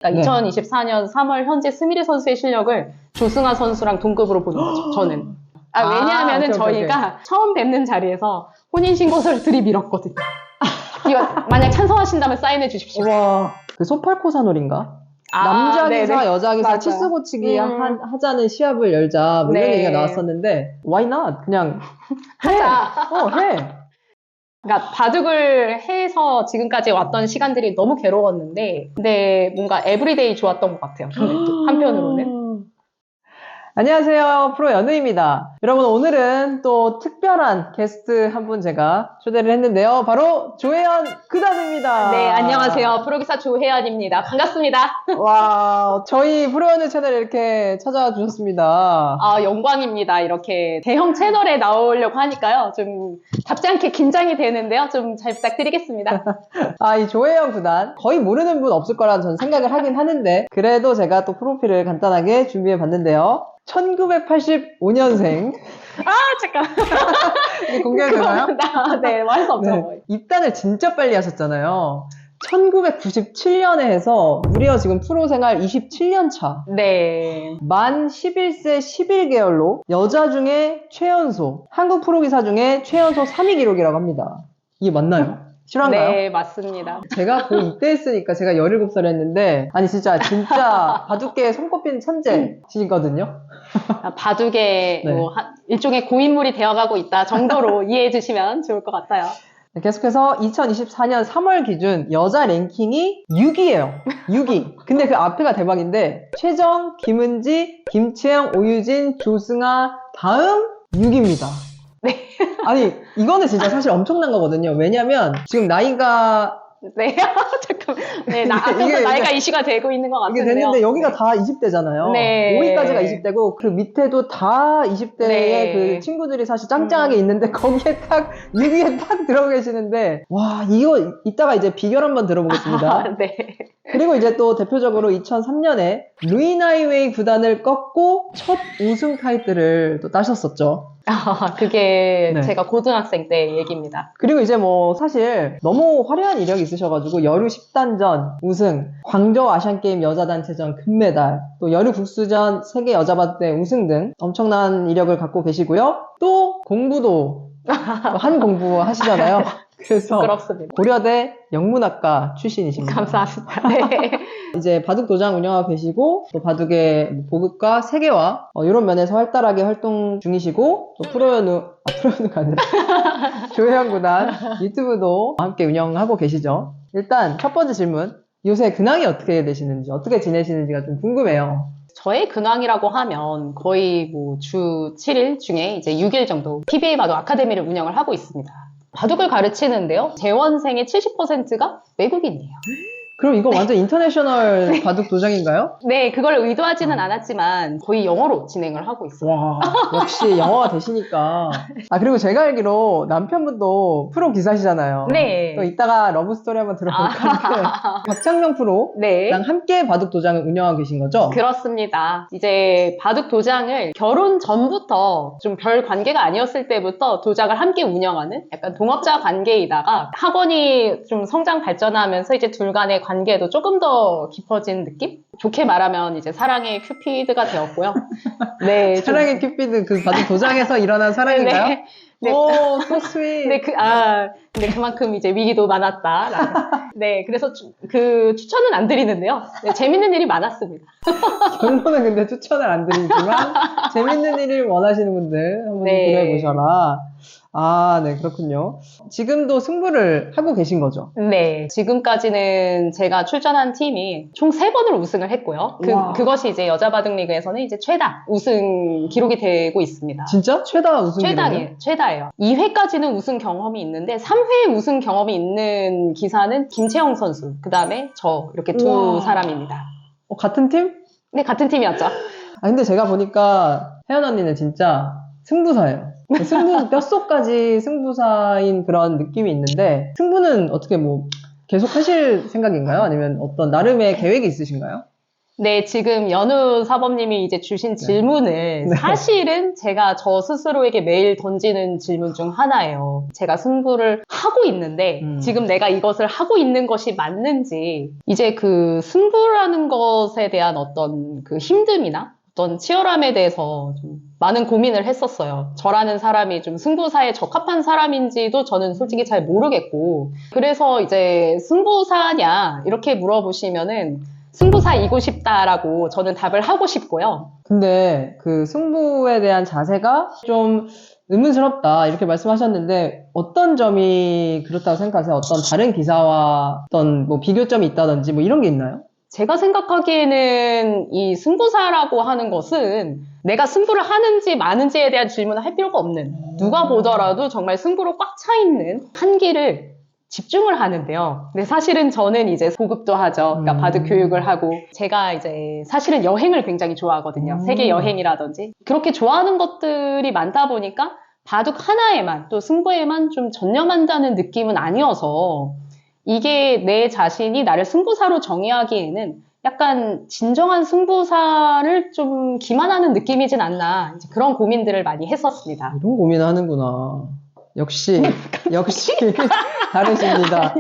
그러니까 네. 2024년 3월 현재 스미르 선수의 실력을 조승아 선수랑 동급으로 보는 거죠, 저는. 왜냐하면은 오케이, 오케이, 저희가 처음 뵙는 자리에서 혼인신고서를 들이밀었거든요. 이거 만약 찬성하신다면 사인해 주십시오. 와, 그 소팔코사놀인가? 남자 기사, 네네. 여자 기사 맞아요. 치수 고치기 하자는 시합을 열자 뭐 이런 네. 얘기가 나왔었는데 why not? 그냥 하자. 해. 그러니까 바둑을 해서 지금까지 왔던 시간들이 너무 괴로웠는데, 근데 뭔가 에브리데이 좋았던 것 같아요. 근데 또 한편으로는. 안녕하세요. 프로 연우입니다. 여러분, 오늘은 또 특별한 게스트 한 분 제가 초대를 했는데요. 바로 조혜연 구단입니다. 네, 안녕하세요. 프로기사 조혜연입니다. 반갑습니다. 와, 저희 프로 연우 채널에 이렇게 찾아와 주셨습니다. 영광입니다. 이렇게 대형 채널에 나오려고 하니까요. 좀 답지 않게 긴장이 되는데요. 좀 잘 부탁드리겠습니다. 이 조혜연 구단 거의 모르는 분 없을 거라는 저는 생각을 하긴 하는데 그래도 제가 또 프로필을 간단하게 준비해 봤는데요. 1985년생. 잠깐. 이게 공개해도 되나요? 네, 할 수 없죠. 네. 입단을 진짜 빨리 하셨잖아요. 1997년에 해서 무려 지금 프로 생활 27년 차. 네. 만 11세 11개월로 여자 중에 최연소, 한국 프로 기사 중에 최연소 3위 기록이라고 합니다. 이게 맞나요? 실화인가요? 네, 맞습니다. 제가 고2 때 했으니까 제가 17살 했는데 아니 진짜 바둑계에 손꼽히는 천재시거든요. 바둑의 네. 일종의 고인물이 되어가고 있다 정도로 이해해 주시면 좋을 것 같아요. 네, 계속해서 2024년 3월 기준 여자 랭킹이 6위예요. 6위. 근데 그 앞에가 대박인데 최정, 김은지, 김채영, 오유진, 조승아 다음 6위입니다. 네. 아니 이거는 진짜 사실 엄청난 거거든요. 왜냐면 지금 나이가 네, 잠깐. 네, 앞에서 이게 나이가 이슈가 되고 있는 것 이게 같은데요. 됐는데 여기가 네. 다 20대잖아요. 네. 5위까지가 20대고 그 밑에도 다 20대의 네. 그 친구들이 사실 짱짱하게 있는데 거기에 딱 6위에 딱 들어가 계시는데 와 이거 이따가 이제 비결 한번 들어보겠습니다. 네. 그리고 이제 또 대표적으로 2003년에 루이나이웨이 구단을 꺾고 첫 우승 타이틀을 또 따셨었죠. 그게 네. 제가 고등학생 때 얘기입니다. 그리고 이제 뭐 사실 너무 화려한 이력이 있으셔가지고 여류 10단전 우승, 광저우 아시안게임 여자단체전 금메달, 또 여류 국수전 세계 여자바둑대 우승 등 엄청난 이력을 갖고 계시고요. 또 공부도 한 공부 하시잖아요. 그래서 부끄럽습니다. 고려대 영문학과 출신이십니다. 감사합니다. 네. 이제 바둑 도장 운영하고 계시고 또 바둑의 보급과 세계화 이런 면에서 활달하게 활동 중이시고 또 프로연우가 아니라 조혜연 구단 유튜브도 함께 운영하고 계시죠. 일단 첫 번째 질문, 요새 근황이 어떻게 되시는지 어떻게 지내시는지가 좀 궁금해요. 저의 근황이라고 하면 거의 뭐 주 7일 중에 이제 6일 정도 PBA 바둑 아카데미를 운영을 하고 있습니다. 바둑을 가르치는데요. 재원생의 70%가 외국인이에요. 그럼 이거 완전 인터내셔널 바둑 도장인가요? 네, 그걸 의도하지는 않았지만 거의 영어로 진행을 하고 있어요. 와, 역시 영어가 되시니까. 그리고 제가 알기로 남편분도 프로 기사시잖아요. 네. 또 이따가 러브스토리 한번 들어볼까 하는데 박창명 프로랑 네. 함께 바둑 도장을 운영하고 계신 거죠? 그렇습니다. 이제 바둑 도장을 결혼 전부터 좀 별 관계가 아니었을 때부터 도장을 함께 운영하는 약간 동업자 관계이다가 학원이 좀 성장 발전하면서 이제 둘 간의 관계도 조금 더 깊어진 느낌? 좋게 말하면 이제 사랑의 큐피드가 되었고요. 네. 사랑의 큐피드 그 바둑 도장에서 일어난 사랑인가요? 네. 네. 오, so sweet. 근데 그만큼 이제 위기도 많았다. 네, 그래서 그 추천은 안 드리는데요. 네, 재밌는 일이 많았습니다. 결론은 근데 추천을 안 드리지만 재밌는 일을 원하시는 분들 한번 네. 들어보셔라. 네, 그렇군요. 지금도 승부를 하고 계신 거죠? 네, 지금까지는 제가 출전한 팀이 총 3번을 우승을 했고요. 와. 그것이 이제 여자 바둑 리그에서는 이제 최다 우승 기록이 되고 있습니다. 진짜? 최다 우승 기록이요? 최다예요. 2회까지는 우승 경험이 있는데 3회 우승 경험이 있는 기사는 김채영 선수, 그 다음에 저 이렇게 두 우와. 사람입니다. 같은 팀? 네, 같은 팀이었죠. 근데 제가 보니까 혜연 언니는 진짜 승부사예요. 뼛속까지 승부사인 그런 느낌이 있는데 승부는 어떻게 뭐 계속 하실 생각인가요? 아니면 어떤 나름의 계획이 있으신가요? 네, 지금 연우 사범님이 이제 주신 질문을 사실은 제가 저 스스로에게 매일 던지는 질문 중 하나예요. 제가 승부를 하고 있는데 지금 내가 이것을 하고 있는 것이 맞는지 이제 그 승부라는 것에 대한 어떤 그 힘듦이나 어떤 치열함에 대해서 좀 많은 고민을 했었어요. 저라는 사람이 좀 승부사에 적합한 사람인지도 저는 솔직히 잘 모르겠고 그래서 이제 승부사냐 이렇게 물어보시면은 승부사이고 싶다라고 저는 답을 하고 싶고요. 근데 그 승부에 대한 자세가 좀 의문스럽다 이렇게 말씀하셨는데 어떤 점이 그렇다고 생각하세요? 어떤 다른 기사와 어떤 뭐 비교점이 있다든지 뭐 이런 게 있나요? 제가 생각하기에는 이 승부사라고 하는 것은 내가 승부를 하는지 마는지에 대한 질문을 할 필요가 없는 누가 보더라도 정말 승부로 꽉 차 있는 한 길을 집중을 하는데요. 근데 사실은 저는 이제 보급도 하죠. 그러니까 바둑 교육을 하고 제가 이제 사실은 여행을 굉장히 좋아하거든요. 세계 여행이라든지 그렇게 좋아하는 것들이 많다 보니까 바둑 하나에만 또 승부에만 좀 전념한다는 느낌은 아니어서 이게 내 자신이 나를 승부사로 정의하기에는 약간 진정한 승부사를 좀 기만하는 느낌이진 않나 이제 그런 고민들을 많이 했었습니다. 이런 고민을 하는구나. 역시 다르십니다.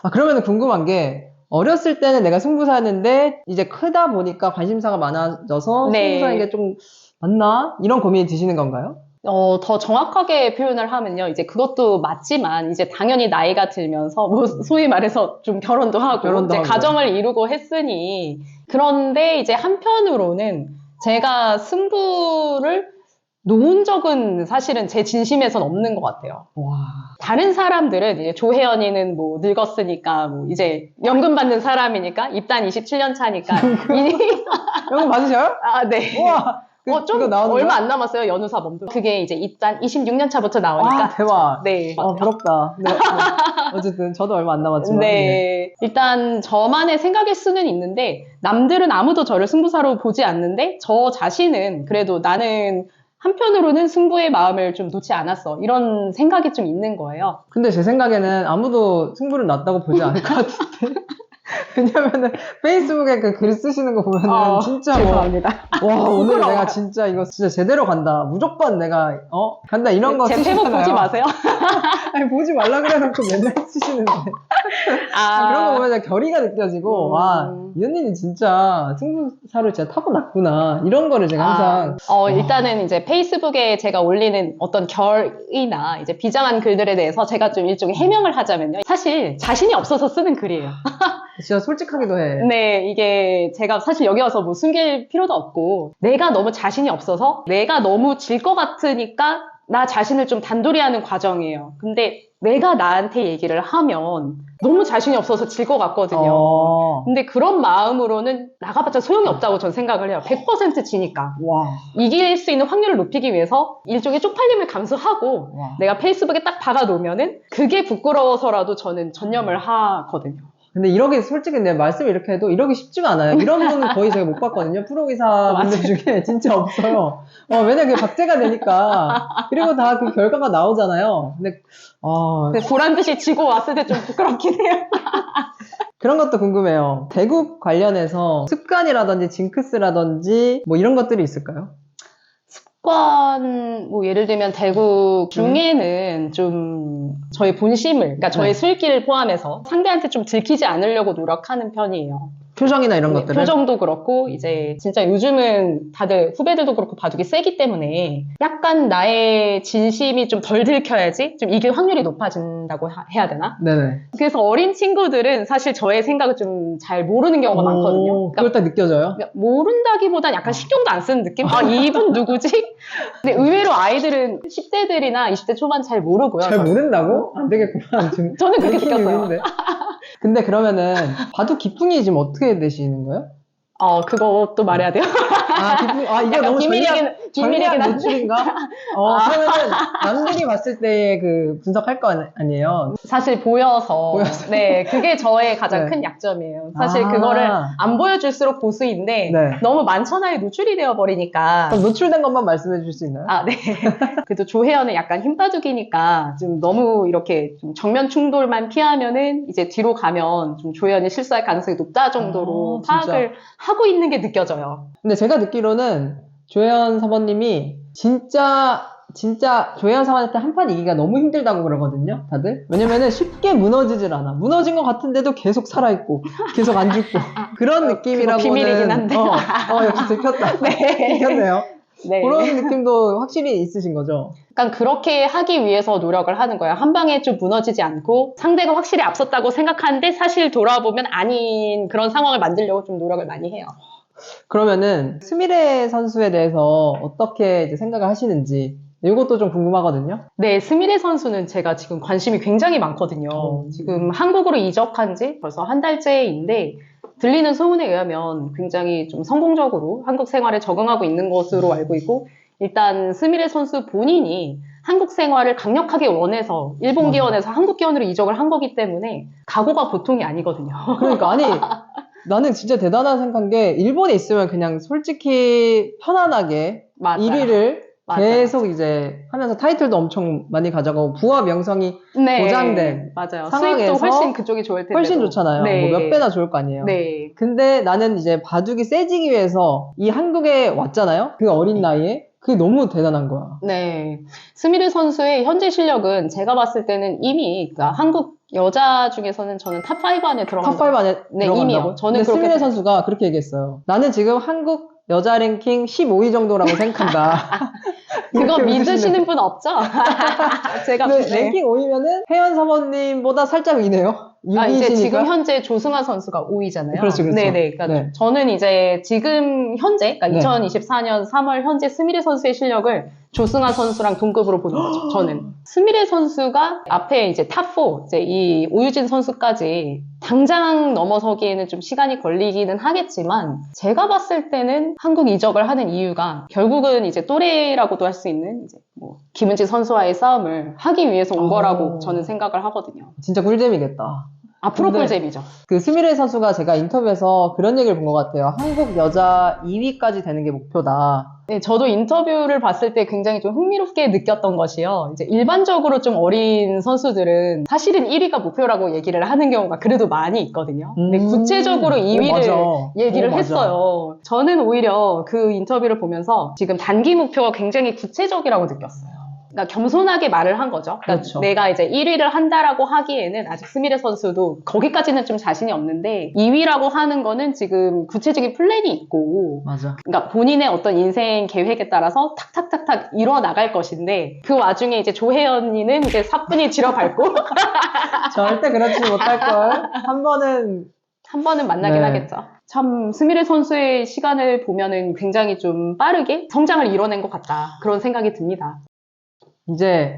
아, 그러면 궁금한 게 어렸을 때는 내가 승부사였는데 이제 크다 보니까 관심사가 많아져서 네. 승부사인 게 좀 맞나? 이런 고민이 드시는 건가요? 더 정확하게 표현을 하면요. 이제 그것도 맞지만, 이제 당연히 나이가 들면서, 뭐, 소위 말해서 좀 결혼도 하고, 이제 가정을 이루고 했으니, 그런데 이제 한편으로는 제가 승부를 놓은 적은 사실은 제 진심에선 없는 것 같아요. 와. 다른 사람들은 이제 조혜연이는 뭐 늙었으니까, 뭐 이제 연금 받는 사람이니까, 입단 27년 차니까. 연금 받으셔요? 아, 네. 우와. 좀 얼마 안 남았어요, 연우사범도. 그게 이제 입단 26년 차부터 나오니까. 와, 대박. 네. 부럽다. 네. 어쨌든 저도 얼마 안 남았지만. 네. 일단 저만의 생각일 수는 있는데 남들은 아무도 저를 승부사로 보지 않는데 저 자신은 그래도 나는 한편으로는 승부의 마음을 좀 놓지 않았어. 이런 생각이 좀 있는 거예요. 근데 제 생각에는 아무도 승부를 놨다고 보지 않을 것 같은데. 왜냐면은 페이스북에 그 글 쓰시는 거 보면은 진짜 죄송합니다. 와 오늘 내가 진짜 이거 진짜 제대로 간다 무조건 내가 간다 이런 거 제 쓰시잖아요. 페북 보지 마세요. 아니 보지 말라 그래놓고 맨날 쓰시는데 그런 거 보면 결의가 느껴지고 와 이 언니는 진짜 승부사를 진짜 타고났구나 이런 거를 제가 항상 일단은 이제 페이스북에 제가 올리는 어떤 결이나 이제 비장한 글들에 대해서 제가 좀 일종의 해명을 하자면요. 사실 자신이 없어서 쓰는 글이에요. 진짜 솔직하기도 해. 네, 이게 제가 사실 여기 와서 뭐 숨길 필요도 없고 내가 너무 자신이 없어서 내가 너무 질 것 같으니까 나 자신을 좀 단도리하는 과정이에요. 근데 내가 나한테 얘기를 하면 너무 자신이 없어서 질 것 같거든요. 근데 그런 마음으로는 나가봤자 소용이 없다고 전 생각을 해요. 100% 지니까. 와. 이길 수 있는 확률을 높이기 위해서 일종의 쪽팔림을 감수하고 와. 내가 페이스북에 딱 박아놓으면은 그게 부끄러워서라도 저는 전념을 하거든요. 근데 이러기 솔직히 내 말씀 이렇게 해도 이러기 쉽지가 않아요. 이런 분은 거의 제가 못 봤거든요. 프로기사 분들 중에 진짜 없어요. 왜냐면 그게 박제가 되니까. 그리고 다 그 결과가 나오잖아요. 근데 보란 듯이 지고 왔을 때 좀 부끄럽긴 해요. 그런 것도 궁금해요. 대국 관련해서 습관이라든지 징크스라든지 뭐 이런 것들이 있을까요? 습관, 뭐 예를 들면 대국 중에는 좀 저의 본심을, 그러니까 저의 술기를 포함해서 상대한테 좀 들키지 않으려고 노력하는 편이에요. 표정이나 이런 것들은? 표정도 그렇고 이제 진짜 요즘은 다들 후배들도 그렇고 바둑이 세기 때문에 약간 나의 진심이 좀 덜 들켜야지 좀 이길 확률이 높아진다고 해야 되나? 네네. 그래서 어린 친구들은 사실 저의 생각을 좀 잘 모르는 경우가 많거든요. 그걸 딱 느껴져요? 그러니까 모른다기보단 약간 신경도 안 쓰는 느낌? 이분 누구지? 근데 의외로 아이들은 10대들이나 20대 초반 잘 모르고요. 잘 모른다고? 안 되겠구만. 저는 그렇게 느꼈어요. 근데 그러면은 바둑 기풍이 지금 어떻게 되시는 거예요? 그것도 말해야 돼요? 이게 너무 비밀이긴 전략 한데. 노출인가? 그러면은 남들이 봤을 때 그 분석할 거 아니에요? 사실 보여서. 네, 그게 저의 가장 네. 큰 약점이에요. 사실 그거를 안 보여줄수록 보수인데 네. 너무 만천하에 노출이 되어버리니까. 그럼 노출된 것만 말씀해 주실 수 있나요? 네. 그래도 조혜연은 약간 힘바둑이니까 좀 너무 이렇게 좀 정면 충돌만 피하면은 이제 뒤로 가면 좀 조혜연이 실수할 가능성이 높다 정도로 진짜. 파악을 하고 있는 게 느껴져요. 근데 제가 듣기로는 조혜연 사모님이 진짜 조혜연 사모님한테 한 판 이기기가 너무 힘들다고 그러거든요, 다들. 왜냐면은 쉽게 무너지질 않아. 무너진 것 같은데도 계속 살아있고, 계속 안 죽고. 그런 느낌이라고는. 그거 비밀이긴 한데. 역시 들켰다. 네. 들켰네요. 네. 그런 느낌도 확실히 있으신 거죠? 약간 그렇게 하기 위해서 노력을 하는 거예요. 한 방에 좀 무너지지 않고 상대가 확실히 앞섰다고 생각하는데 사실 돌아보면 아닌 그런 상황을 만들려고 좀 노력을 많이 해요. 그러면은 스미레 선수에 대해서 어떻게 이제 생각을 하시는지 이것도 좀 궁금하거든요. 네, 스미레 선수는 제가 지금 관심이 굉장히 많거든요. 지금 한국으로 이적한 지 벌써 한 달째인데 들리는 소문에 의하면 굉장히 좀 성공적으로 한국 생활에 적응하고 있는 것으로 알고 있고 일단 스미레 선수 본인이 한국 생활을 강력하게 원해서 일본 기원에서 한국 기원으로 이적을 한 거기 때문에 각오가 보통이 아니거든요. 그러니까 아니 나는 진짜 대단하다 생각한 게 일본에 있으면 그냥 솔직히 편안하게 맞아요. 1위를 맞아요. 계속 이제 하면서 타이틀도 엄청 많이 가져가고 부와 명성이 네, 보장된 맞아요. 상황에서 수입도 훨씬 그쪽이 좋을 텐데 훨씬 좋잖아요. 네. 뭐 몇 배나 좋을 거 아니에요. 네. 근데 나는 이제 바둑이 세지기 위해서 이 한국에 왔잖아요. 그 어린 나이에. 그게 너무 대단한 거야. 네. 스미르 선수의 현재 실력은 제가 봤을 때는 이미 그러니까 한국 여자 중에서는 저는 탑5 안에 들어간다. 탑5 안에 네, 들어간다고? 이미요. 저는 근데 그렇게 스미레 선수가 그렇게 얘기했어요. 나는 지금 한국 여자 랭킹 15위 정도라고 생각한다. 그거 이렇게 믿으시는 분 없죠? 제가 근데 랭킹 5위면은 혜연 사모님보다 살짝 위네요. 6위시니까. 이제 지금 현재 조승아 선수가 5위잖아요. 그렇죠. 네네. 그러니까 네. 저는 이제 지금 현재, 그러니까 네. 2024년 3월 현재 스미레 선수의 실력을 조승아 선수랑 동급으로 보는 거죠. 저는. 스미레 선수가 앞에 이제 탑4, 이제 이 오유진 선수까지 당장 넘어서기에는 좀 시간이 걸리기는 하겠지만 제가 봤을 때는 한국 이적을 하는 이유가 결국은 이제 또래라고도 할 수 있는 이제 뭐 김은지 선수와의 싸움을 하기 위해서 온 거라고 저는 생각을 하거든요. 진짜 꿀잼이겠다. 앞으로 근데 꿀잼이죠. 그 스미레 선수가 제가 인터뷰에서 그런 얘기를 본 것 같아요. 한국 여자 2위까지 되는 게 목표다. 네, 저도 인터뷰를 봤을 때 굉장히 좀 흥미롭게 느꼈던 것이요. 이제 일반적으로 좀 어린 선수들은 사실은 1위가 목표라고 얘기를 하는 경우가 그래도 많이 있거든요. 근데 구체적으로 2위를 얘기를 했어요. 저는 오히려 그 인터뷰를 보면서 지금 단기 목표가 굉장히 구체적이라고 느꼈어요. 그러니까 겸손하게 말을 한 거죠. 그러니까 그렇죠. 내가 이제 1위를 한다라고 하기에는 아직 스미레 선수도 거기까지는 좀 자신이 없는데 2위라고 하는 거는 지금 구체적인 플랜이 있고 맞아. 그러니까 본인의 어떤 인생 계획에 따라서 탁탁탁탁 이뤄 나갈 것인데 그 와중에 이제 조혜연이는 이제 사뿐히 지려밟고 절대 그렇지 못할걸. 한 번은 만나긴 네. 하겠죠. 참 스미레 선수의 시간을 보면은 굉장히 좀 빠르게 성장을 이뤄낸 것 같다. 그런 생각이 듭니다. 이제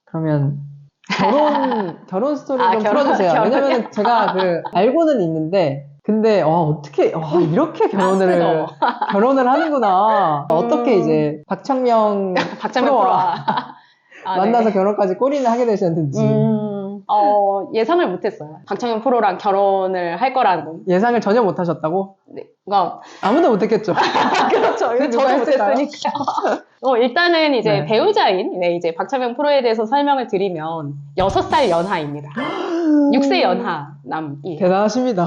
그러면 결혼 스토리 좀 결혼, 풀어주세요. 결혼이요? 왜냐면 제가 그 알고는 있는데 근데 어떻게 이렇게 결혼을 하는구나. 어떻게 이제 박창명 프로와 만나서 결혼까지 꼬리를 하게 되셨는지 예상을 못했어요. 박창현 프로랑 결혼을 할 거라는 건. 예상을 전혀 못하셨다고? 네, 그러니까 아무도 못했겠죠. 그렇죠. 누가 저도 했을까요? 못했으니까요. 일단은 이제 네. 배우자인 이제 박창명 프로에 대해서 설명을 드리면 6살 연하입니다. 6세 연하 남이에요. 대단하십니다.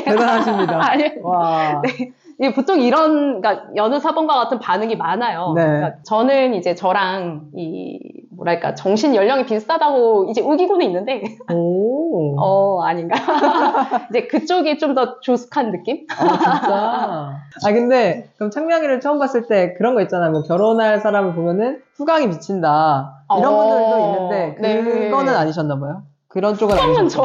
대단하십니다. 아니요. 와. 이게 보통 이런, 그러니까 여느 사범과 같은 반응이 많아요. 네. 그러니까 저는 이제 저랑 뭐랄까, 정신 연령이 비슷하다고 이제 우기고는 있는데, 오. 아닌가? 이제 그쪽이 좀 더 조숙한 느낌? 진짜. 근데, 그럼 창명이를 처음 봤을 때 그런 거 있잖아요. 뭐 결혼할 사람을 보면은 후광이 비친다. 이런 분들도 있는데, 그거는 네. 아니셨나봐요. 그런 쪽은 후광은 아니셨죠.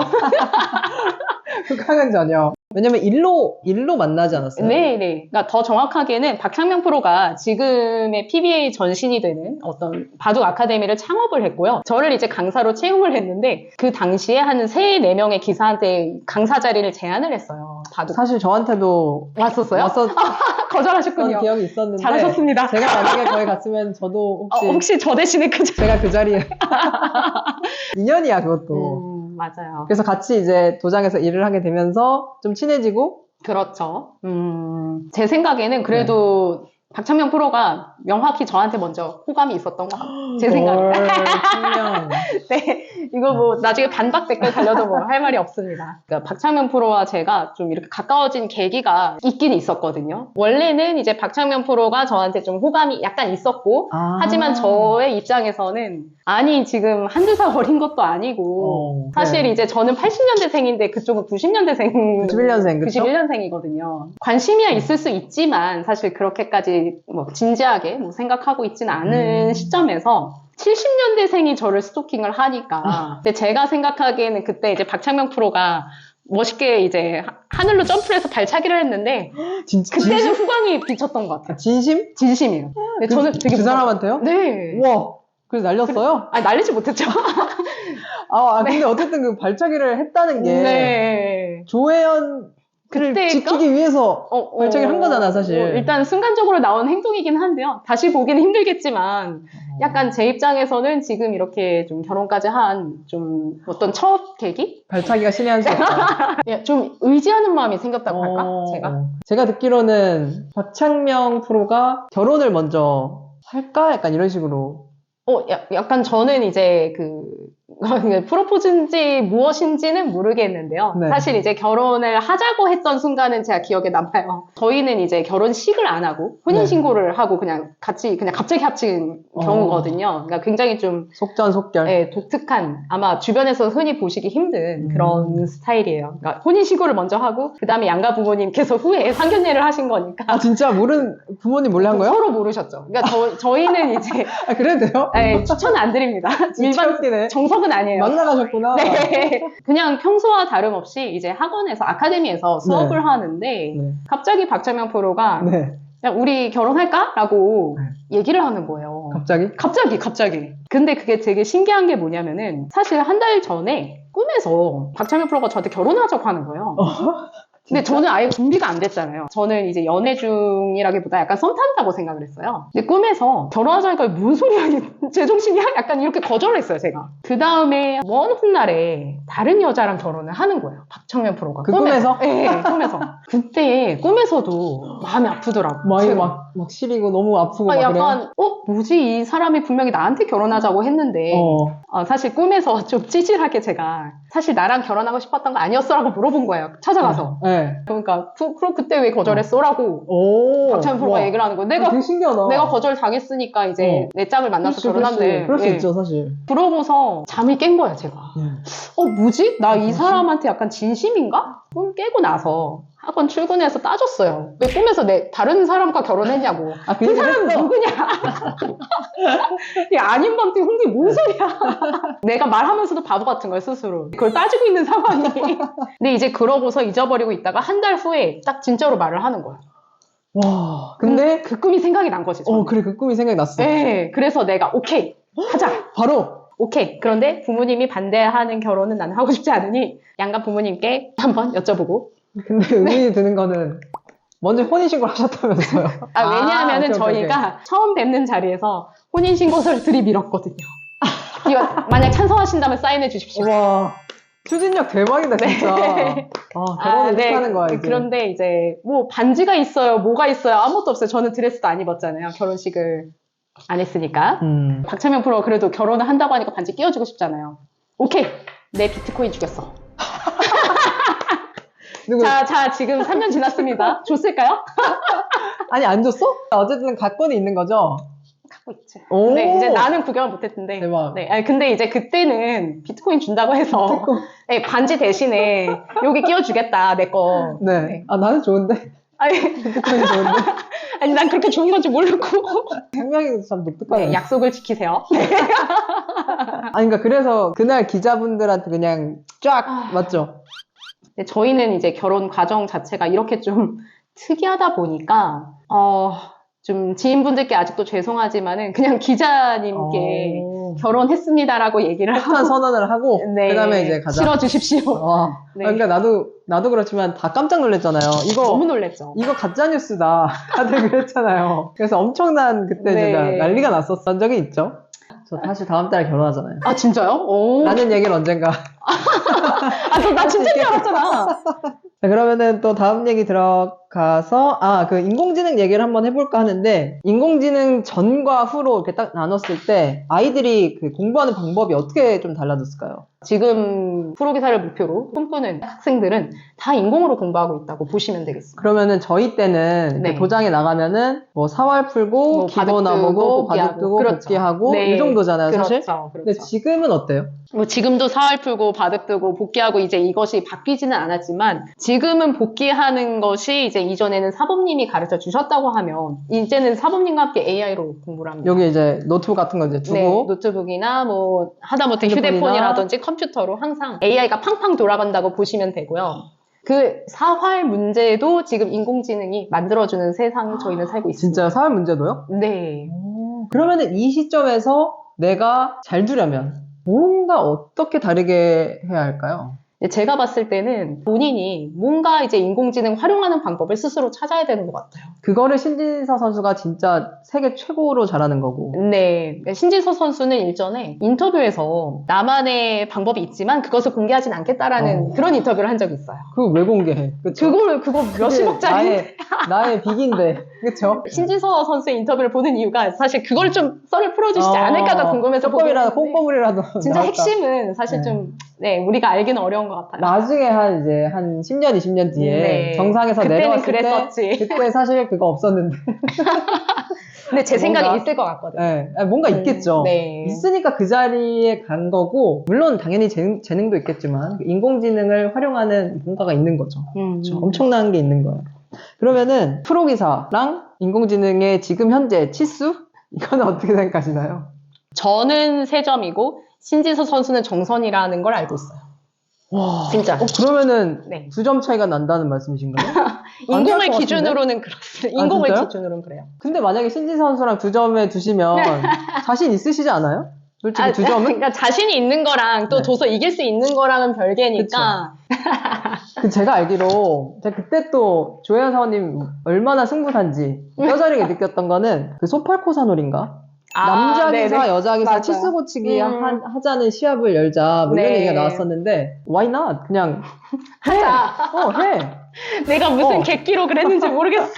후광은 전혀. 왜냐면 일로 만나지 않았어요? 네. 그러니까 더 정확하게는 박창명 프로가 지금의 PBA 전신이 되는 어떤 바둑 아카데미를 창업을 했고요. 저를 이제 강사로 채용을 했는데 그 당시에 한 3, 4명의 기사한테 강사 자리를 제안을 했어요. 바둑. 사실 저한테도 왔었어요? 왔었던 거절하셨군요. 기억이 있었는데 잘하셨습니다. 제가 만약에 거기 갔으면 저도 혹시 저 대신에 그 제가 그 자리에 인연이야 그것도. 맞아요. 그래서 같이 이제 도장에서 일을 하게 되면서 좀 친해지고 그렇죠. 제 생각에는 그래도 박찬명 프로가 명확히 저한테 먼저 호감이 있었던 것 같아요. 제 생각에. 분명. 네, 이거 뭐 나중에 반박 댓글 달려도 뭐 할 말이 없습니다. 그러니까 박창명 프로와 제가 좀 이렇게 가까워진 계기가 있긴 있었거든요. 원래는 이제 박창명 프로가 저한테 좀 호감이 약간 있었고, 하지만 저의 입장에서는 아니 지금 한두 살 어린 것도 아니고 사실 이제 저는 80년대생인데 그쪽은 90년대생 91년생 그쵸? 91년생이거든요. 관심이야 있을 수 있지만 사실 그렇게까지 뭐 진지하게 뭐 생각하고 있지는 않은 시점에서 70년대생이 저를 스토킹을 하니까 근데 제가 생각하기에는 그때 이제 박창명 프로가 멋있게 이제 하늘로 점프를 해서 발차기를 했는데 그때는 진심? 후광이 비쳤던 것 같아요. 진심? 진심이에요. 근데 저는 되게 그 사람한테요? 네. 우와. 그래서 날렸어요? 아니 날리지 못했죠. 근데 어쨌든 그 발차기를 했다는 게 네. 조혜연을 그때가? 지키기 위해서 발차기를 한 거잖아 사실. 일단 순간적으로 나온 행동이긴 한데요. 다시 보기는 힘들겠지만 약간 제 입장에서는 지금 이렇게 좀 결혼까지 한 좀 어떤 첫 계기? 발차기가 신의 한 수였다. 좀 의지하는 마음이 생겼다고 할까? 제가 듣기로는 박창명 프로가 결혼을 먼저 할까? 약간 이런 식으로. 약간 저는 이제 프로포즈인지 무엇인지는 모르겠는데요. 네. 사실 이제 결혼을 하자고 했던 순간은 제가 기억에 남아요. 저희는 이제 결혼식을 안 하고 혼인신고를 하고 그냥 갑자기 합친 경우거든요. 그러니까 굉장히 좀 속전속결. 네, 독특한 아마 주변에서 흔히 보시기 힘든 그런 스타일이에요. 그러니까 혼인신고를 먼저 하고 그 다음에 양가 부모님께서 후에 상견례를 하신 거니까. 진짜 부모님 몰래 한 거예요? 서로 모르셨죠. 그러니까 저희는 이제 그래도 돼요? 네, 추천은 안 드립니다. 진짜 웃기네. 정석은 아니에요. 막 나가셨구나. 네. 그냥 평소와 다름없이 이제 학원에서, 아카데미에서 수업을 하는데, 갑자기 박찬명 프로가, 야, 우리 결혼할까? 라고 얘기를 하는 거예요. 갑자기. 근데 그게 되게 신기한 게 뭐냐면은, 사실 한 달 전에 꿈에서 박찬명 프로가 저한테 결혼하자고 하는 거예요. 근데 저는 아예 준비가 안 됐잖아요. 저는 이제 연애 중이라기보다 약간 썸 탄다고 생각을 했어요. 근데 꿈에서 결혼하자니까 뭔 소리야? 이게 제정신이야? 약간 이렇게 거절을 했어요, 제가. 그 다음에 먼 훗날에 다른 여자랑 결혼을 하는 거예요. 박창명 프로가. 꿈에서? 네, 꿈에서. 그때 꿈에서도 마음이 아프더라고요. 마음이 막 시리고 너무 아프고 막 약간 뭐지? 이 사람이 분명히 나한테 결혼하자고 했는데 사실 꿈에서 좀 찌질하게 제가 사실 나랑 결혼하고 싶었던 거 아니었어라고 물어본 거예요. 찾아가서. 그러니까 그때 왜 거절했어? 라고 박찬명 프로가 얘기를 하는 거예요. 되게 신기하다. 내가 거절 당했으니까 이제 내 짝을 만나서 결혼한대. 그럴 수 있죠, 사실. 그러고서 잠이 깬 거야, 제가. 뭐지? 나 이 사람한테 약간 진심인가? 꿈 깨고 나서 학원 출근해서 따졌어요. 왜 꿈에서 다른 사람과 결혼했냐고. 그 사람 누구냐? 야, 아닌 밤중에 홍기 뭔 소리야? 내가 말하면서도 바보 같은 거야, 스스로. 그걸 따지고 있는 상황이. 근데 이제 그러고서 잊어버리고 있다가 한 달 후에 딱 진짜로 말을 하는 거야. 와, 근데 그 꿈이 생각이 난 거지. 저는. 그래, 그 꿈이 생각이 났어. 네, 그래서 내가 오케이, 하자. 바로. 오케이. 그런데 부모님이 반대하는 결혼은 나는 하고 싶지 않으니 양가 부모님께 한번 여쭤보고. 근데 의문이 드는 거는 먼저 혼인신고를 하셨다면서요. 왜냐하면은 오케이, 저희가 오케이. 처음 뵙는 자리에서 혼인신고서를 들이밀었거든요. 이거 만약 찬성하신다면 사인해 주십시오. 와, 추진력 대박이다, 진짜. 결혼을 네. 하는 거야, 이제. 그런데 이제 뭐 반지가 있어요, 뭐가 있어요, 아무것도 없어요. 저는 드레스도 안 입었잖아요. 결혼식을 안 했으니까. 박찬명 프로가 그래도 결혼을 한다고 하니까 반지 끼워주고 싶잖아요. 오케이, 내 비트코인 주겠어. 자, 지금 3년 지났습니다. 줬을까요? 아니, 안 줬어? 어쨌든 갖고는 있는 거죠? 갖고 있지. 근데 이제 나는 구경을 못했는데. 대박. 네, 근데 이제 그때는 비트코인 준다고 해서 네, 반지 대신에 여기 끼워주겠다, 내 거. 네. 나는 좋은데. 비트코인 좋은데. 아니, 난 그렇게 좋은 건지 모르고. 생명이 참 독특하네. 네, 약속을 지키세요. 그러니까 그래서 그날 기자분들한테 그냥 쫙 맞죠? 근데 저희는 이제 결혼 과정 자체가 이렇게 좀 특이하다 보니까, 좀 지인분들께 아직도 죄송하지만은 그냥 기자님께 결혼했습니다라고 얘기를 폭탄 하고, 선언을 하고 네, 그다음에 이제 가자. 치러주십시오. 네. 그러니까 나도 그렇지만 다 깜짝 놀랐잖아요. 너무 놀랬죠. 이거 가짜 뉴스다. 다들 그랬잖아요. 그래서 엄청난 그때 네. 제가 난리가 났었던 적이 있죠. 저 사실 다음 달에 결혼하잖아요. 아, 진짜요? 오. 라는 얘기를 언젠가. 나 진짜 줄 알았잖아. 자, 그러면은 또 다음 얘기 들어가서, 그 인공지능 얘기를 한번 해볼까 하는데, 인공지능 전과 후로 이렇게 딱 나눴을 때, 아이들이 그 공부하는 방법이 어떻게 좀 달라졌을까요? 지금 프로기사를 목표로 꿈꾸는 학생들은 다 인공으로 공부하고 있다고 보시면 되겠습니다. 그러면은 저희 때는 네. 그 도장에 나가면은 뭐 사활 풀고, 뭐 기본 바둑 뜨고, 나보고, 복귀하고. 바둑 뜨고, 그렇죠. 복귀하고, 네. 이 정도잖아요, 사실. 그렇죠. 근데 지금은 어때요? 뭐 지금도 사활 풀고 바둑 뜨고 복귀하고 이제 이것이 바뀌지는 않았지만 지금은 복귀하는 것이 이제 이전에는 사범님이 가르쳐 주셨다고 하면 이제는 사범님과 함께 AI로 공부를 합니다. 여기 이제 노트북 같은 거 이제 주고. 네, 노트북이나 뭐 하다못해 휴대폰이라든지 컴퓨터로 항상 AI가 팡팡 돌아간다고 보시면 되고요. 그 사활 문제도 지금 인공지능이 만들어주는 세상 저희는 살고 있습니다. 진짜 사활 문제도요? 네. 그러면은 이 시점에서 내가 잘 두려면 뭔가 어떻게 다르게 해야 할까요? 제가 봤을 때는 본인이 뭔가 이제 인공지능 활용하는 방법을 스스로 찾아야 되는 것 같아요. 그거를 신진서 선수가 진짜 세계 최고로 잘하는 거고. 네. 신진서 선수는 일전에 인터뷰에서 나만의 방법이 있지만 그것을 공개하진 않겠다라는 그런 인터뷰를 한 적이 있어요. 그거 왜 공개해? 그쵸? 그거 몇십억짜리. 나의 빅인데. 그쵸? 신진서 선수의 인터뷰를 보는 이유가 사실 그걸 좀 썰을 풀어주시지 않을까가 궁금해서 콩고물이라도 진짜 나올까? 핵심은 사실 좀 우리가 알기는 어려운 것 같아요. 나중에 한 10년, 20년 뒤에 네. 정상에서 그때는 내려왔을 그랬었지. 때 그때 사실 그거 없었는데. 근데 제 생각에 뭔가? 있을 것 같거든요. 네. 뭔가 있겠죠. 네. 있으니까 그 자리에 간 거고, 물론 당연히 재능도 있겠지만 인공지능을 활용하는 뭔가가 있는 거죠. 그렇죠? 엄청난 게 있는 거예요. 그러면은 프로기사랑 인공지능의 지금 현재 치수? 이거는 어떻게 생각하시나요? 저는 3점이고 신진서 선수는 정선이라는 걸 알고 있어요. 와, 진짜. 그러면은 네. 2점 차이가 난다는 말씀이신가요? 인공을 기준으로는 그렇습니다. 인공을 진짜요? 기준으로는 그래요. 근데 만약에 신지 선수랑 2점에 두시면 자신 있으시지 않아요? 솔직히 2점은? 그러니까 자신이 있는 거랑 또 네. 둬서 이길 수 있는 거랑은 별개니까. 제가 알기로 제가 그때 또 조혜연 사원님 얼마나 승부단지 뼈저리게 느꼈던 거는 그 소팔코사놀인가? 남자 기사, 네네. 여자 기사 맞아요. 치수 고치기 하자는 시합을 열자 뭐 이런 네. 얘기가 나왔었는데 why not? 그냥 하자. 해. 내가 무슨 객기로 그랬는지 모르겠어.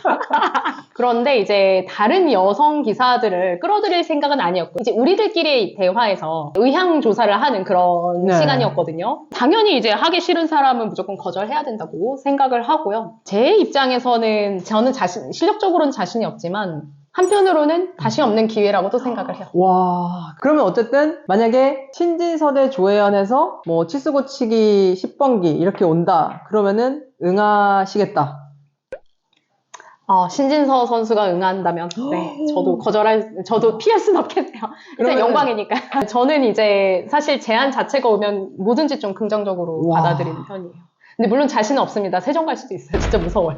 그런데 이제 다른 여성 기사들을 끌어들일 생각은 아니었고 이제 우리들끼리 대화에서 의향 조사를 하는 그런 네. 시간이었거든요. 당연히 이제 하기 싫은 사람은 무조건 거절해야 된다고 생각을 하고요. 제 입장에서는 저는 실력적으로는 자신이 없지만 한편으로는 다시 없는 기회라고도 생각을 해요. 와, 그러면 어쨌든 만약에 신진서 대 조혜연에서 뭐 치수 고치기 10번기 이렇게 온다. 그러면은 응하시겠다. 신진서 선수가 응한다면 네, 저도 피할 순 없겠네요. 일단 영광이니까. 저는 이제 사실 제안 자체가 오면 뭐든지 좀 긍정적으로 받아들이는 편이에요. 근데 물론 자신은 없습니다. 세종 갈 수도 있어요. 진짜 무서워요.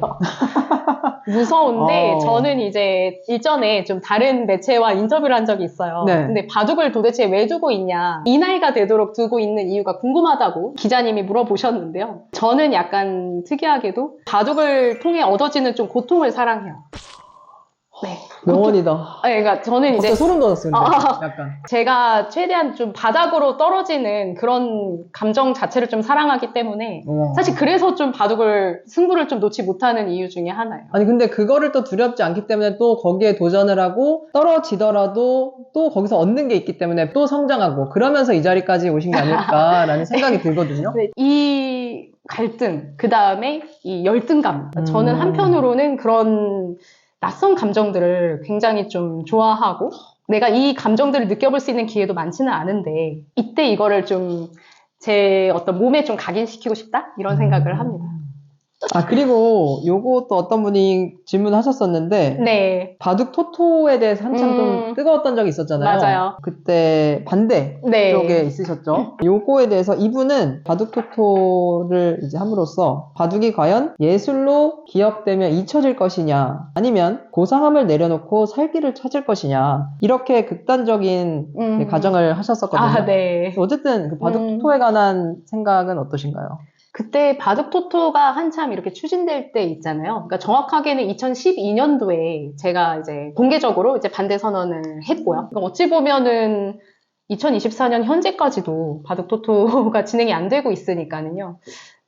무서운데 저는 이제 일전에 좀 다른 매체와 인터뷰를 한 적이 있어요. 네. 근데 바둑을 도대체 왜 두고 있냐, 이 나이가 되도록 두고 있는 이유가 궁금하다고 기자님이 물어보셨는데요. 저는 약간 특이하게도 바둑을 통해 얻어지는 좀 고통을 사랑해요. 네. 명언이다. 그러니까 저는 이제 소름 돋았어요. 근데. 약간. 제가 최대한 좀 바닥으로 떨어지는 그런 감정 자체를 좀 사랑하기 때문에 사실 그래서 좀 승부를 좀 놓지 못하는 이유 중에 하나예요. 아니 근데 그거를 또 두렵지 않기 때문에 또 거기에 도전을 하고 떨어지더라도 또 거기서 얻는 게 있기 때문에 또 성장하고 그러면서 이 자리까지 오신 게 아닐까라는 생각이 들거든요. 네, 이 갈등, 그 다음에 이 열등감. 저는 한편으로는 그런 낯선 감정들을 굉장히 좀 좋아하고 내가 이 감정들을 느껴볼 수 있는 기회도 많지는 않은데 이때 이거를 좀 제 어떤 몸에 좀 각인시키고 싶다? 이런 생각을 합니다. 그리고 요것도 어떤 분이 질문하셨었는데, 네. 바둑 토토에 대해서 한참 좀 음. 뜨거웠던 적이 있었잖아요. 맞아요. 그때 반대 네. 쪽에 있으셨죠. 요거에 대해서 이분은 바둑 토토를 이제 함으로써 바둑이 과연 예술로 기억되며 잊혀질 것이냐, 아니면 고상함을 내려놓고 살기를 찾을 것이냐, 이렇게 극단적인 가정을 하셨었거든요. 네. 어쨌든 그 바둑 토토에 관한 생각은 어떠신가요? 그때 바둑 토토가 한참 이렇게 추진될 때 있잖아요. 그러니까 정확하게는 2012년도에 제가 이제 공개적으로 이제 반대 선언을 했고요. 그러니까 어찌 보면은 2024년 현재까지도 바둑 토토가 진행이 안 되고 있으니까는요.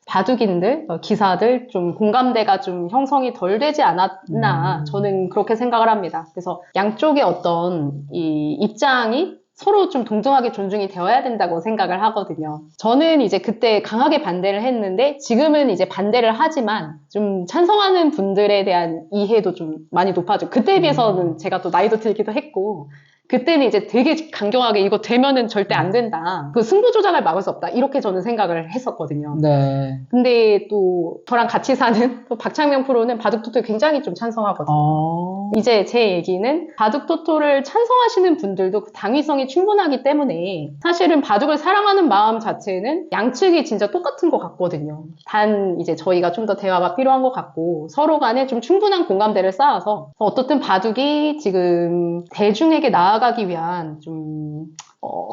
바둑인들, 기사들 좀 공감대가 좀 형성이 덜 되지 않았나 저는 그렇게 생각을 합니다. 그래서 양쪽의 어떤 이 입장이 서로 좀 동등하게 존중이 되어야 된다고 생각을 하거든요. 저는 이제 그때 강하게 반대를 했는데 지금은 이제 반대를 하지만 좀 찬성하는 분들에 대한 이해도 좀 많이 높아져. 그때에 비해서는 제가 또 나이도 들기도 했고 그때는 이제 되게 강경하게 이거 되면은 절대 안 된다. 그 승부 조작을 막을 수 없다. 이렇게 저는 생각을 했었거든요. 네. 근데 또 저랑 같이 사는 또 박창명 프로는 바둑 토토에 굉장히 좀 찬성하거든요. 이제 제 얘기는 바둑 토토를 찬성하시는 분들도 그 당위성이 충분하기 때문에 사실은 바둑을 사랑하는 마음 자체는 양측이 진짜 똑같은 것 같거든요. 단 이제 저희가 좀 더 대화가 필요한 것 같고 서로 간에 좀 충분한 공감대를 쌓아서 어떻든 바둑이 지금 대중에게 나아가기 위한 좀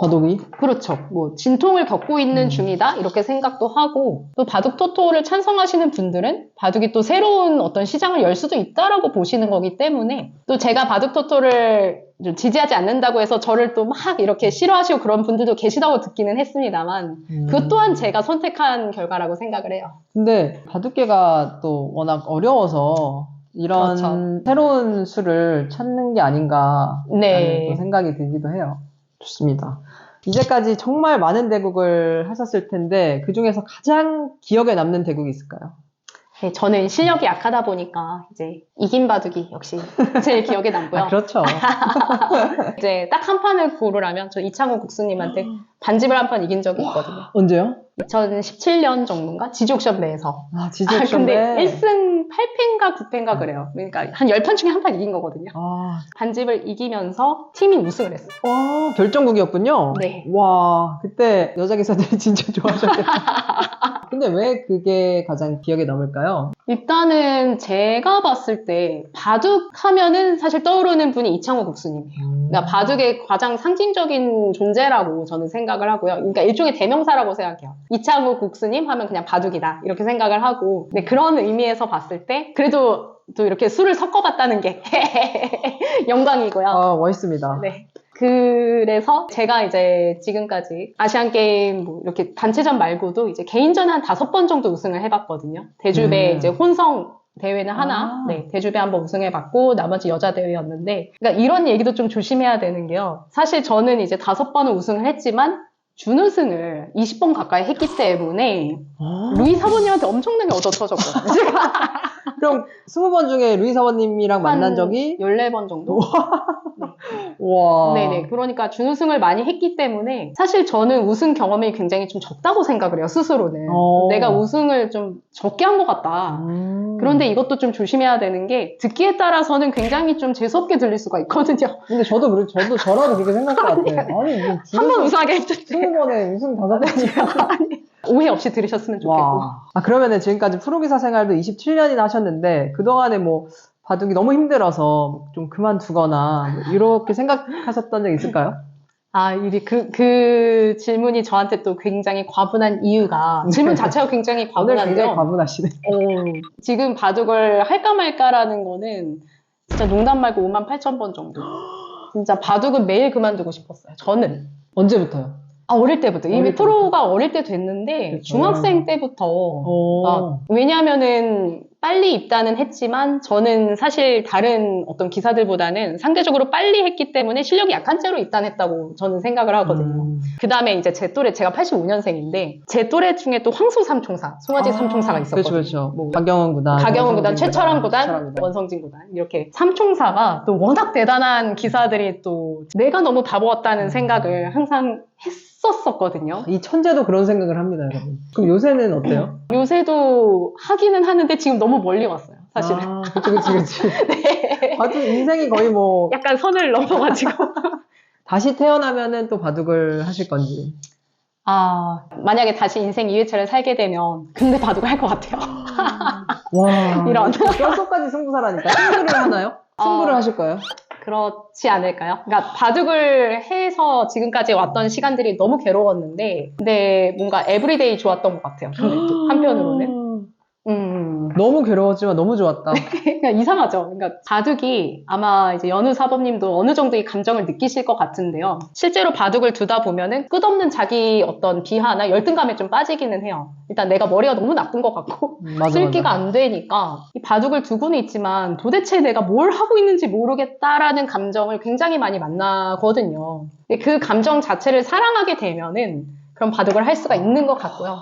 바둑이? 그렇죠. 뭐 진통을 겪고 있는 중이다 이렇게 생각도 하고 또 바둑 토토를 찬성하시는 분들은 바둑이 또 새로운 어떤 시장을 열 수도 있다라고 보시는 거기 때문에 또 제가 바둑 토토를 좀 지지하지 않는다고 해서 저를 또 막 이렇게 싫어하시고 그런 분들도 계시다고 듣기는 했습니다만 그것 또한 제가 선택한 결과라고 생각을 해요. 근데 바둑계가 또 워낙 어려워서 이런 그렇죠. 새로운 수를 찾는 게 아닌가라는 네. 또 생각이 들기도 해요. 좋습니다. 이제까지 정말 많은 대국을 하셨을 텐데 그 중에서 가장 기억에 남는 대국이 있을까요? 네, 저는 실력이 약하다 보니까 이제 이긴 바둑이 역시 제일 기억에 남고요. 그렇죠. 이제 딱 한 판을 고르라면 저 이창호 국수님한테 반집을 한 판 이긴 적이 있거든요. 언제요? 2017년 정도인가? 지지옥션 내에서. 지지옥션 근데 내. 1승 8패인가 9패인가 그래요. 그러니까 한 10판 중에 한 판 이긴 거거든요. 반집을 이기면서 팀이 우승을 했어요. 와, 결정국이었군요. 네. 와, 그때 여자 기사들이 진짜 좋아하셨겠다. 근데 왜 그게 가장 기억에 남을까요? 일단은 제가 봤을 때 바둑 하면은 사실 떠오르는 분이 이창호 국수님이에요. 그러니까 바둑의 가장 상징적인 존재라고 저는 생각을 하고요. 그러니까 일종의 대명사라고 생각해요. 이창호 국수님 하면 그냥 바둑이다 이렇게 생각을 하고 근데 그런 의미에서 봤을 때 그래도 또 이렇게 술을 섞어봤다는 게 영광이고요. 멋있습니다. 네. 그래서 제가 이제 지금까지 아시안게임 뭐 이렇게 단체전 말고도 이제 개인전 한 5번 정도 우승을 해봤거든요. 대주배 이제 혼성 대회는 하나, 네, 대주배 한번 우승해봤고, 나머지 여자 대회였는데, 그러니까 이런 얘기도 좀 조심해야 되는 게요. 사실 저는 이제 5번은 우승을 했지만, 준우승을 20번 가까이 했기 때문에, 루이 사모님한테 엄청나게 얻어 터졌거든요. 그럼 20번 중에 루이 사모님이랑 만난 적이? 14번 정도? 와. 네네. 그러니까 준우승을 많이 했기 때문에 사실 저는 우승 경험이 굉장히 좀 적다고 생각을 해요, 스스로는. 내가 우승을 좀 적게 한 것 같다. 그런데 이것도 좀 조심해야 되는 게 듣기에 따라서는 굉장히 좀 재수없게 들릴 수가 있거든요. 근데 저도 저라도 그렇게 생각할 것 같아요. 아니, 뭐 한 번 우승하게 했는데. 20번에 우승 5번이야. 오해 없이 들으셨으면 좋겠고. 그러면은 지금까지 프로기사 생활도 27년이나 하셨는데 그동안에 뭐 바둑이 너무 힘들어서 좀 그만두거나 뭐 이렇게 생각하셨던 적 있을까요? 그 질문이 저한테 또 굉장히 과분한 이유가 질문 자체가 굉장히 오늘 과분한데요. 굉장히 과분하시네. 지금 바둑을 할까 말까라는 거는 진짜 농담 말고 58,000번 정도. 진짜 바둑은 매일 그만두고 싶었어요. 저는. 언제부터요? 어릴 때부터. 이미 어릴 때부터. 프로가 어릴 때 됐는데 그쵸. 중학생 때부터 왜냐하면은 빨리 입단은 했지만 저는 사실 다른 어떤 기사들보다는 상대적으로 빨리 했기 때문에 실력이 약한 채로 입단했다고 저는 생각을 하거든요. 그 다음에 이제 제 또래, 제가 85년생인데 제 또래 중에 또 황소 삼총사, 송아지 삼총사가 있었거든요. 그렇죠. 뭐 박경원 구단, 가경원 구단, 최철환 구단, 최철환 구단. 원성진 구단 이렇게 삼총사가 또 워낙 대단한 기사들이 또 내가 너무 바보였다는 생각을 항상 했었거든요. 이 천재도 그런 생각을 합니다, 여러분. 그럼 요새는 어때요? 요새도 하기는 하는데 지금 너무 멀리 왔어요, 사실은. 아, 그치. 네. 바둑 인생이 거의 뭐, 약간 선을 넘어가지고. 다시 태어나면은 또 바둑을 하실 건지. 아, 만약에 다시 인생 2회차를 살게 되면 근데 바둑을 할 것 같아요. 와. 이런. 뼛속까지 승부사라니까. 승부를 하나요? 승부를 하실 거예요? 그렇지 않을까요? 그러니까 바둑을 해서 지금까지 왔던 시간들이 너무 괴로웠는데 근데 뭔가 에브리데이 좋았던 것 같아요. 근데 또 한편으로는. 너무 괴로웠지만 너무 좋았다. 그냥 이상하죠. 그러니까 바둑이 아마 이제 연우 사범님도 어느 정도의 감정을 느끼실 것 같은데요. 실제로 바둑을 두다 보면은 끝없는 자기 어떤 비하나 열등감에 좀 빠지기는 해요. 일단 내가 머리가 너무 나쁜 것 같고 맞아, 쓸기가 맞아. 안 되니까 이 바둑을 두고는 있지만 도대체 내가 뭘 하고 있는지 모르겠다라는 감정을 굉장히 많이 만나거든요. 근데 그 감정 자체를 사랑하게 되면은 그럼 바둑을 할 수가 있는 것 같고요.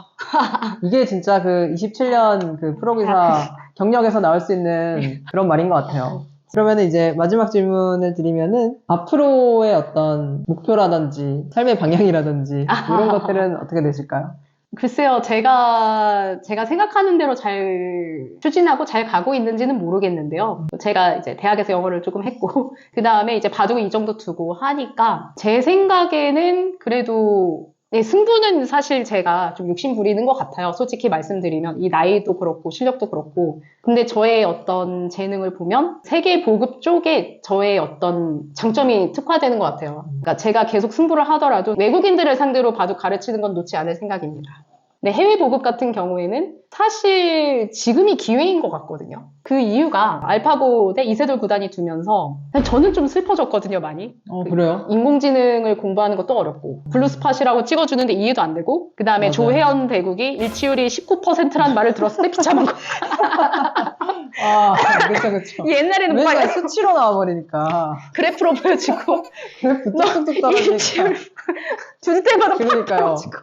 이게 진짜 그 27년 그 프로기사 경력에서 나올 수 있는 그런 말인 것 같아요. 그러면 이제 마지막 질문을 드리면은 앞으로의 어떤 목표라든지 삶의 방향이라든지 이런 것들은 어떻게 되실까요? 글쎄요, 제가 생각하는 대로 잘 추진하고 잘 가고 있는지는 모르겠는데요. 제가 이제 대학에서 영어를 조금 했고, 그 다음에 이제 바둑을 이 정도 두고 하니까, 제 생각에는 그래도, 네, 승부는 사실 제가 좀 욕심 부리는 것 같아요. 솔직히 말씀드리면. 이 나이도 그렇고, 실력도 그렇고. 근데 저의 어떤 재능을 보면, 세계 보급 쪽에 저의 어떤 장점이 특화되는 것 같아요. 그러니까 제가 계속 승부를 하더라도 외국인들을 상대로 바둑 가르치는 건 놓지 않을 생각입니다. 네, 해외 보급 같은 경우에는 사실 지금이 기회인 것 같거든요. 그 이유가 알파고 대 이세돌 구단이 두면서 저는 좀 슬퍼졌거든요, 많이. 그래요? 인공지능을 공부하는 것도 어렵고 블루스팟이라고 찍어주는데 이해도 안 되고 그 다음에 맞아요. 조혜연 대국이 일치율이 19%란 말을 들었을 때 비참한 거. 아, 그쵸. 옛날에는 맨날 막 수치로 나와버리니까. 그래프로 보여지고 그래프 뚝뚝뚝 떨어지니까. 일치율 줄 때마다 그러니까요. 떨어지고.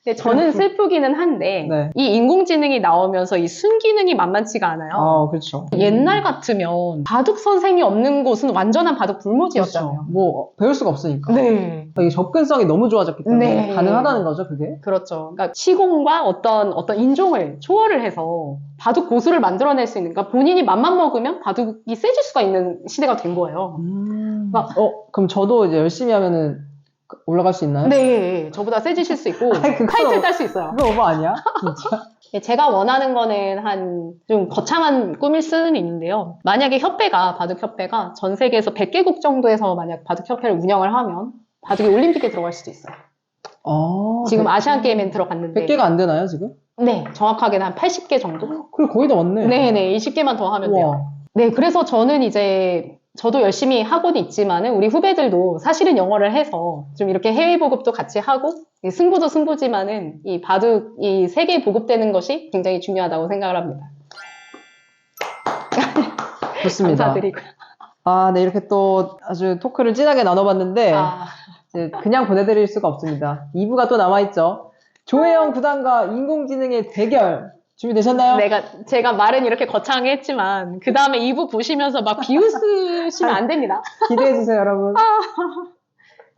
근데 저는 슬프기는 한데 네. 이 인공지능이 나오면서 이 순기능이 만만치가 않아요. 그렇죠. 옛날 같으면 바둑 선생이 없는 곳은 완전한 바둑 불모지였잖아요. 뭐 배울 수가 없으니까. 네. 이게 접근성이 너무 좋아졌기 때문에 네. 가능하다는 거죠, 그게? 그렇죠. 그러니까 시공과 어떤 인종을 초월을 해서 바둑 고수를 만들어낼 수 있는, 그러니까 본인이 맘만 먹으면 바둑이 세질 수가 있는 시대가 된 거예요. 그럼 저도 이제 열심히 하면은 올라갈 수 있나요? 네, 저보다 세지실 수 있고 아니, 그건 타이틀 딸 수 있어요. 그거 오버 아니야? 진짜? 네, 제가 원하는 거는 좀 거창한 꿈일 수는 있는데요. 만약에 바둑협회가 전 세계에서 100개국 정도에서 만약 바둑협회를 운영을 하면 바둑이 올림픽에 들어갈 수도 있어요. 지금 아시안 게임엔 들어갔는데 100개가 안 되나요, 지금? 네, 정확하게는 한 80개 정도? 그래, 거의 다 왔네. 네네, 20개만 더 하면 돼요. 우와. 네, 그래서 저는 이제 저도 열심히 하고는 있지만은 우리 후배들도 사실은 영어를 해서 좀 이렇게 해외 보급도 같이 하고 승부도 승부지만은 이 바둑 이 세계 보급되는 것이 굉장히 중요하다고 생각을 합니다. 좋습니다. 감사드리고요. 네, 이렇게 또 아주 토크를 진하게 나눠봤는데 아, 이제 그냥 보내드릴 수가 없습니다. 2부가 또 남아있죠. 조혜영 구단과 인공지능의 대결 준비되셨나요? 제가 말은 이렇게 거창하게 했지만 그 다음에 2부 보시면서 막 비웃으시면 안 됩니다. 기대해주세요, 여러분.